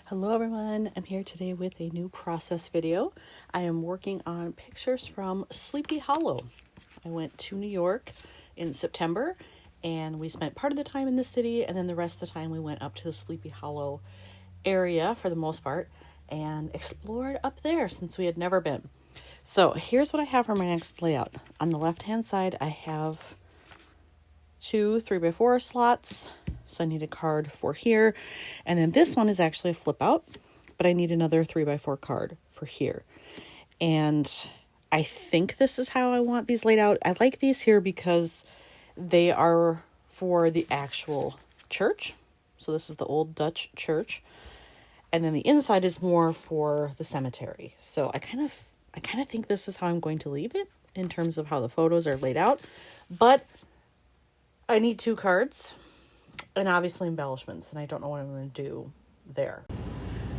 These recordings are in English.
Hello everyone, I'm here today with a new process video. I am working on pictures from Sleepy Hollow. I went to New York in September and we spent part of the time in the city, and then the rest of the time we went up to the Sleepy Hollow area for the most part and explored up there since we had never been. So here's what I have for my next layout. On the left hand side I have two 3x4 slots. So I need a card for here. And then this one is actually a flip out, but I need another 3x4 card for here. And I think this is how I want these laid out. I like these here because they are for the actual church. So this is the old Dutch church. And then the inside is more for the cemetery. So I kind of think this is how I'm going to leave it in terms of how the photos are laid out. But I need two cards. And obviously embellishments, and I don't know what I'm going to do there.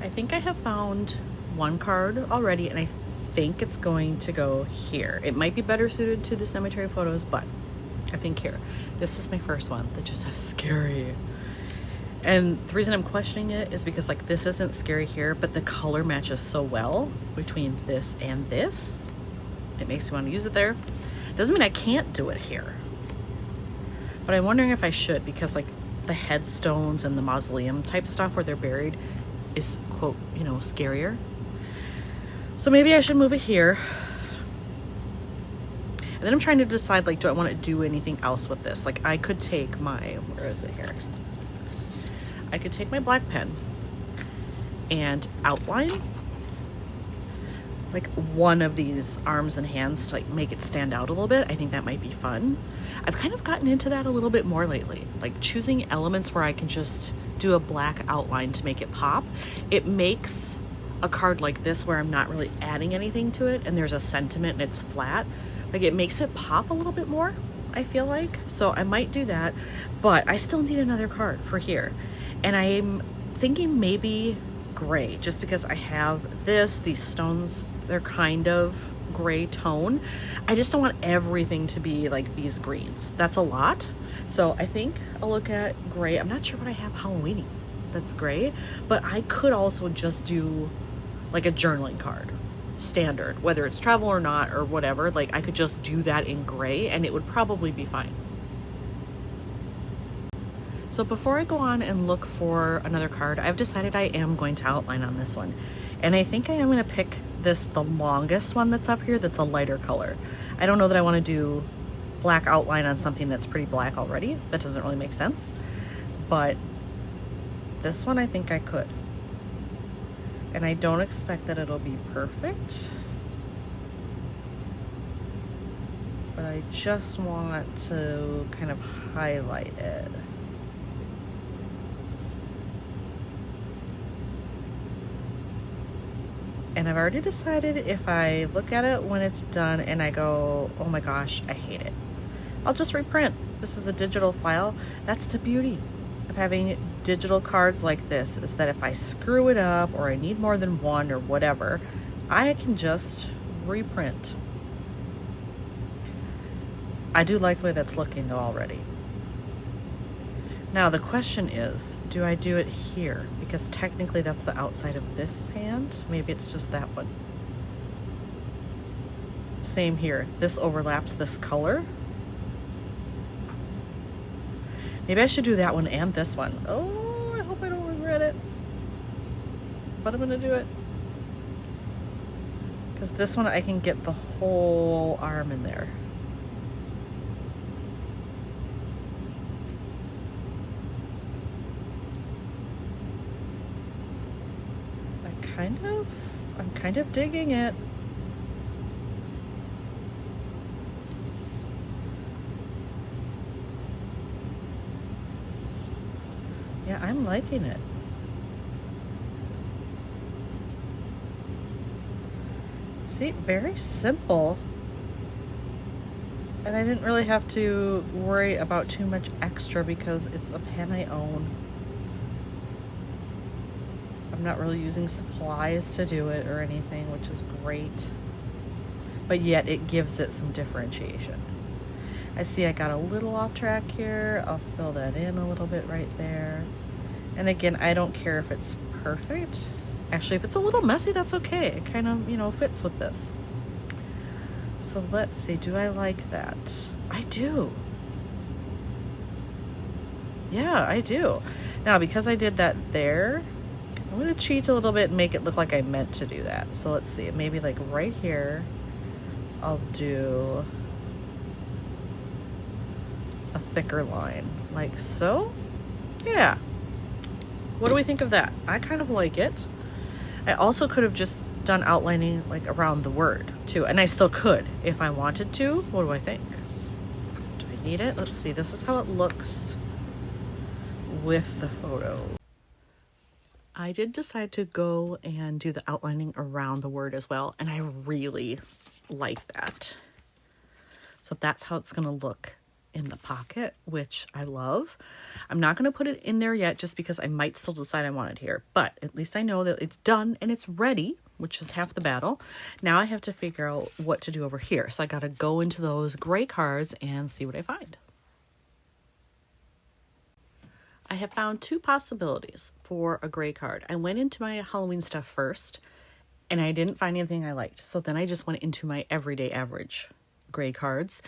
I think I have found one card already, and I think it's going to go here. It might be better suited to the cemetery photos, but I think here. This is my first one that just says scary. And the reason I'm questioning it is because like this isn't scary here, but the color matches so well between this and this. It makes me want to use it there. Doesn't mean I can't do it here. But I'm wondering if I should, because like the headstones and the mausoleum type stuff where they're buried is, quote, scarier. So maybe I should move it here. And then I'm trying to decide, like, do I want to do anything else with this? Like, I could take my, where is it here? I could take my black pen and outline like one of these arms and hands to like make it stand out a little bit. I think that might be fun. I've kind of gotten into that a little bit more lately, like choosing elements where I can just do a black outline to make it pop. It makes a card like this where I'm not really adding anything to it and there's a sentiment and it's flat. Like it makes it pop a little bit more, I feel like. So I might do that, but I still need another card for here. And I'm thinking maybe gray, just because I have these stones, they're kind of gray tone. I just don't want everything to be like these greens. That's a lot. So I think I'll look at gray. I'm not sure what I have Halloween-y that's gray, but I could also just do like a journaling card, standard, whether it's travel or not or whatever. Like I could just do that in gray and it would probably be fine. So before I go on and look for another card, I've decided I am going to outline on this one. And I think I am going to pick the longest one that's up here that's a lighter color. I don't know that I want to do black outline on something that's pretty black already. That doesn't really make sense. But this one I think I could. And I don't expect that it'll be perfect. But I just want to kind of highlight it. And I've already decided if I look at it when it's done and I go, oh my gosh, I hate it, I'll just reprint. This is a digital file. That's the beauty of having digital cards like this, is that if I screw it up or I need more than one or whatever, I can just reprint. I do like the way that's looking though already. Now the question is, do I do it here? Because technically that's the outside of this hand. Maybe it's just that one. Same here. This overlaps this color. Maybe I should do that one and this one. Oh, I hope I don't regret it. But I'm gonna do it. Because this one I can get the whole arm in there. I'm kind of digging it. Yeah, I'm liking it. See, very simple. And I didn't really have to worry about too much extra because it's a pen I own. I'm not really using supplies to do it or anything, which is great. But yet it gives it some differentiation. I see I got a little off track here. I'll fill that in a little bit right there. And again, I don't care if it's perfect. Actually, if it's a little messy, that's okay. It kind of, you know, fits with this. So let's see, do I like that? I do. Yeah, I do. Now, because I did that there, I'm gonna cheat a little bit and make it look like I meant to do that. So let's see, maybe like right here, I'll do a thicker line, like so. Yeah. What do we think of that? I kind of like it. I also could have just done outlining like around the word too, and I still could if I wanted to. What do I think? Do I need it? Let's see. This is how it looks with the photo. I did decide to go and do the outlining around the word as well, and I really like that. So that's how it's going to look in the pocket, which I love. I'm not going to put it in there yet just because I might still decide I want it here, but at least I know that it's done and it's ready, which is half the battle. Now I have to figure out what to do over here. So I got to go into those gray cards and see what I find. I have found two possibilities for a gray card. I went into my Halloween stuff first and I didn't find anything I liked. So then I just went into my everyday average gray cards.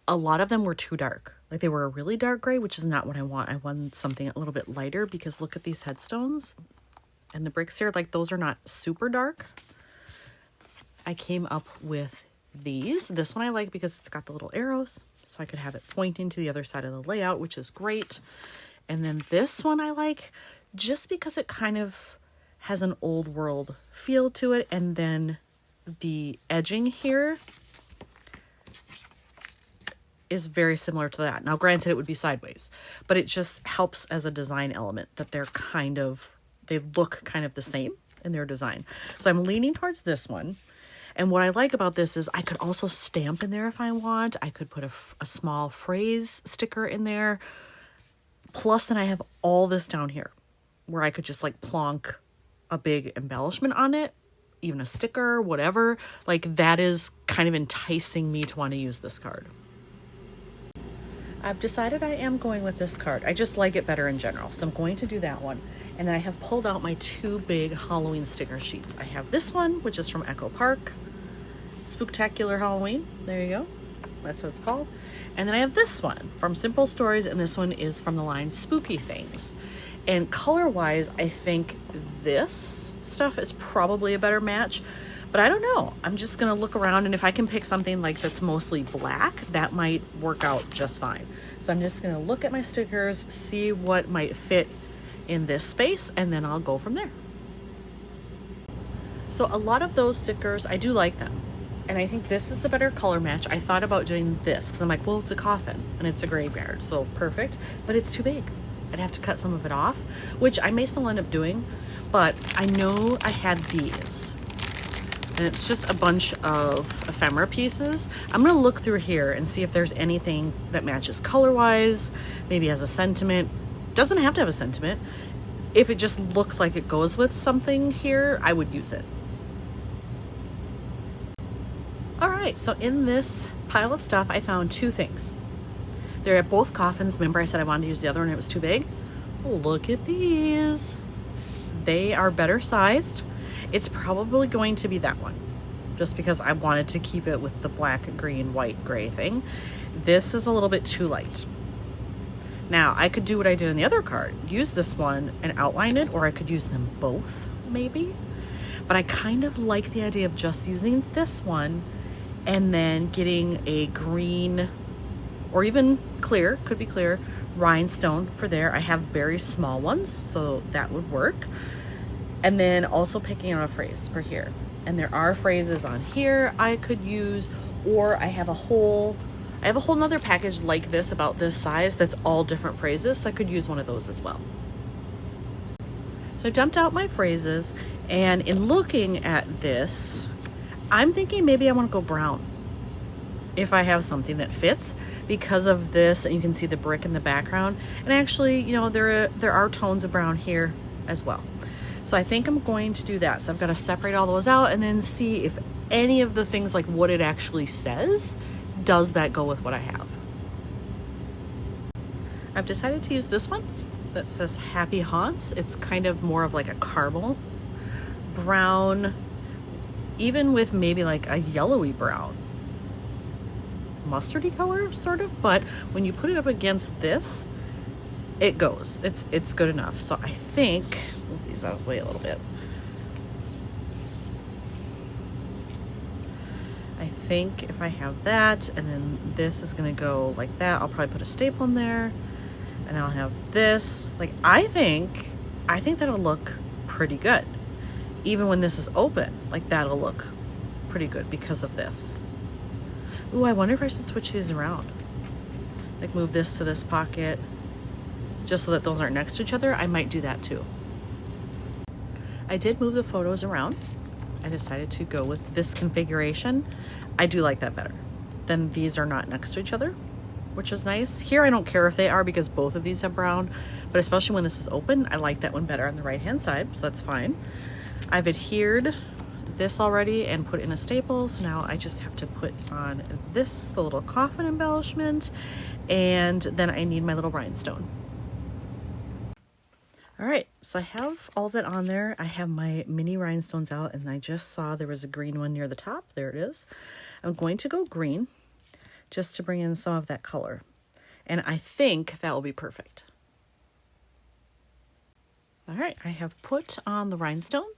A lot of them were too dark. Like they were a really dark gray, which is not what I want. I want something a little bit lighter because look at these headstones and the bricks here. Like those are not super dark. I came up with these. This one I like because it's got the little arrows. So I could have it pointing to the other side of the layout, which is great. And then this one I like just because it kind of has an old world feel to it. And then the edging here is very similar to that. Now, granted, it would be sideways, but it just helps as a design element that they're kind of, they look kind of the same in their design. So I'm leaning towards this one. And what I like about this is I could also stamp in there if I want. I could put a small phrase sticker in there. Plus, then I have all this down here where I could just like plonk a big embellishment on it, even a sticker, whatever. Like that is kind of enticing me to want to use this card. I've decided I am going with this card. I just like it better in general. So I'm going to do that one. And then I have pulled out my two big Halloween sticker sheets. I have this one, which is from Echo Park. Spooktacular Halloween. There you go. That's what it's called. And then I have this one from Simple Stories. And this one is from the line Spooky Things. And color-wise, I think this stuff is probably a better match. But I don't know. I'm just going to look around, and if I can pick something like that's mostly black, that might work out just fine. So I'm just going to look at my stickers, see what might fit in this space, and then I'll go from there. So a lot of those stickers, I do like them. And I think this is the better color match. I thought about doing this because I'm like, well, it's a coffin and it's a graveyard, so perfect. But it's too big. I'd have to cut some of it off, which I may still end up doing. But I know I had these. And it's just a bunch of ephemera pieces. I'm gonna look through here and see if there's anything that matches color-wise, maybe has a sentiment. Doesn't have to have a sentiment. If it just looks like it goes with something here, I would use it. All right, so in this pile of stuff, I found two things. They're at both coffins. Remember I said I wanted to use the other one and it was too big? Look at these. They are better sized. It's probably going to be that one, just because I wanted to keep it with the black, green, white, gray thing. This is a little bit too light. Now, I could do what I did in the other card, use this one and outline it, or I could use them both, maybe. But I kind of like the idea of just using this one and then getting a green, or even clear, could be clear, rhinestone for there. I have very small ones, so that would work. And then also picking out a phrase for here. And there are phrases on here I could use, or I have a whole nother package like this about this size that's all different phrases, so I could use one of those as well. So I dumped out my phrases, and in looking at this, I'm thinking maybe I want to go brown if I have something that fits because of this, and you can see the brick in the background. And actually, you know, there are tones of brown here as well. So I think I'm going to do that. So I've got to separate all those out and then see if any of the things, like what it actually says, does that go with what I have. I've decided to use this one. that says Happy Haunts. It's kind of more of like a caramel brown, even with maybe like a yellowy brown, mustardy color sort of. But when you put it up against this, it goes. It's good enough. So I think, move these out of the way a little bit. I think if I have that, and then this is gonna go like that, I'll probably put a staple in there, and I'll have this. Like, I think that'll look pretty good. Even when this is open, like that'll look pretty good because of this. Ooh, I wonder if I should switch these around. Like move this to this pocket, just so that those aren't next to each other. I might do that too. I did move the photos around. I decided to go with this configuration. I do like that better. Then these are not next to each other, which is nice. Here I don't care if they are because both of these have brown, but especially when this is open, I like that one better on the right hand side, so that's fine. I've adhered this already and put in a staple, so now I just have to put on this, the little coffin embellishment, and then I need my little rhinestone. All right, so I have all that on there. I have my mini rhinestones out, and I just saw there was a green one near the top. There it is. I'm going to go green just to bring in some of that color, and I think that will be perfect. All right, I have put on the rhinestone,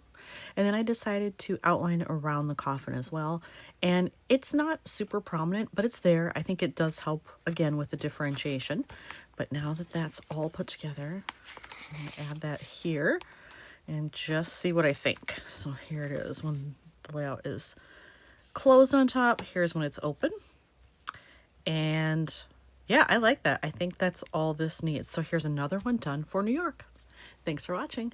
and then I decided to outline around the coffin as well. And it's not super prominent, but it's there. I think it does help, again, with the differentiation. But now that that's all put together, I'm going to add that here and just see what I think. So here it is when the layout is closed on top. Here's when it's open. And yeah, I like that. I think that's all this needs. So here's another one done for New York. Thanks for watching.